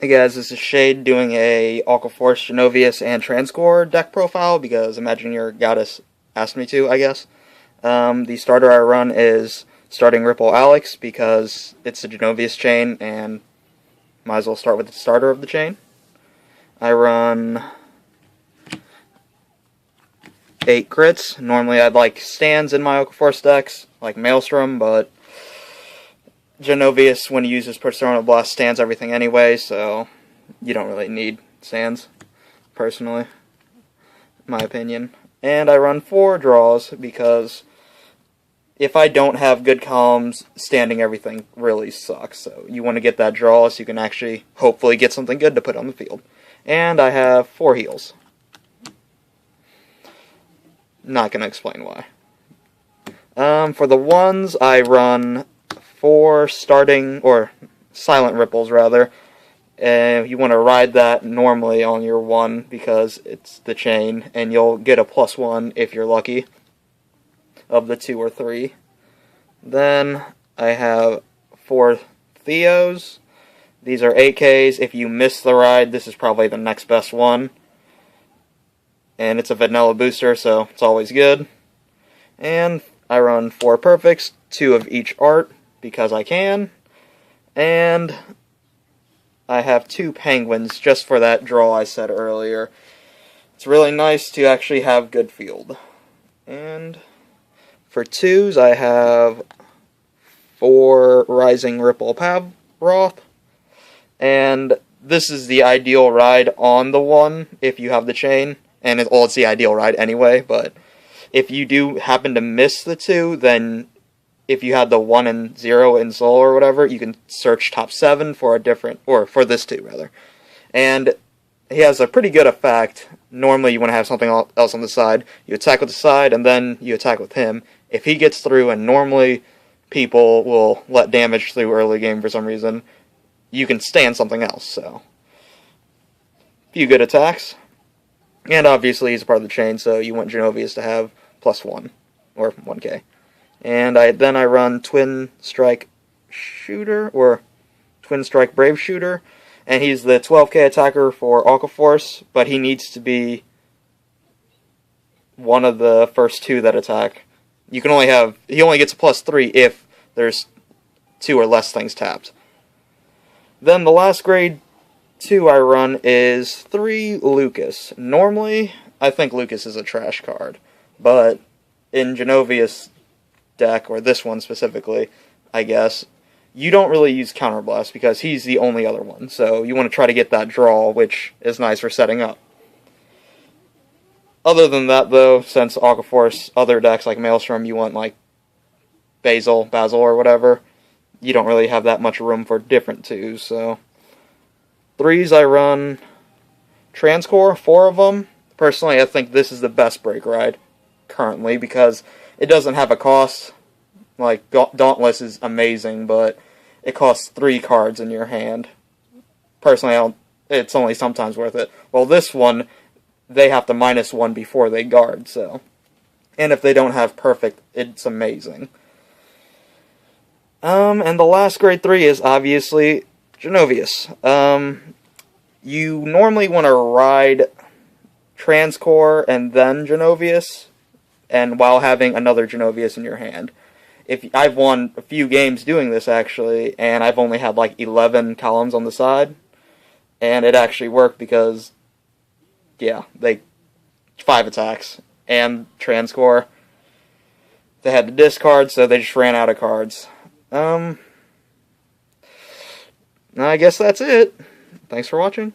Hey guys, this is Shade doing a Aquaforce, Genovious, and Transcore deck profile because Imagineyourgoddess asked me to, I guess. The starter I run is starting Ripple Alex because it's a Genovious chain and might as well start with the starter of the chain. I run 8 crits. Normally I'd like stands in my Aquaforce decks, like Maelstrom, but Genovious, when he uses Persona Blast, stands everything anyway, so you don't really need stands, personally, in my opinion. And I run 4 draws, because if I don't have good columns, standing everything really sucks. So you want to get that draw so you can actually, hopefully, get something good to put on the field. And I have 4 heals. Not going to explain why. For the ones, I run 4 starting, or silent ripples rather, and you want to ride that normally on your 1 because it's the chain, and you'll get a +1 if you're lucky, of the 2 or 3. Then I have 4 Theos. These are 8Ks. If you miss the ride, this is probably the next best one. And it's a vanilla booster, so it's always good. And I run 4 perfects, 2 of each art, because I can, and I have 2 penguins just for that draw I said earlier. It's really nice to actually have good field. And for 2s, I have 4 Rising Ripple Pavroth, and this is the ideal ride on the 1 if you have the chain, and it's the ideal ride anyway, but if you do happen to miss the 2, then if you had the 1 and 0 in Soul or whatever, you can search top 7 for a different, or for this 2 rather. And he has a pretty good effect. Normally you want to have something else on the side. You attack with the side and then you attack with him. If he gets through, and normally people will let damage through early game for some reason, you can stand something else, so. Few good attacks. And obviously he's a part of the chain, so you want Genovious to have +1, or 1k. And then I run Twin Strike Shooter, or Twin Strike Brave Shooter, and he's the 12k attacker for Aquaforce, but he needs to be one of the first 2 that attack. He only gets a +3 if there's 2 or less things tapped. Then the last grade 2 I run is 3 Lucas. Normally, I think Lucas is a trash card, but in Genovious deck, or this one specifically, I guess, you don't really use Counterblast because he's the only other one, so you want to try to get that draw, which is nice for setting up. Other than that, though, since Aquaforce, other decks like Maelstrom, you want like Basil, or whatever, you don't really have that much room for different 2s, so 3s I run Transcore, 4 of them. Personally, I think this is the best break ride currently because it doesn't have a cost. Like, Dauntless is amazing, but it costs 3 cards in your hand. Personally, it's only sometimes worth it. Well, this one, they have to -1 before they guard, so. And if they don't have perfect, it's amazing. And the last grade 3 is obviously Genovious. You normally want to ride Transcore and then Genovious, and while having another Genovious in your hand. I've won a few games doing this, actually, and I've only had like 11 columns on the side, and it actually worked because, yeah, 5 attacks, and Transcore, they had to discard, so they just ran out of cards. I guess that's it. Thanks for watching.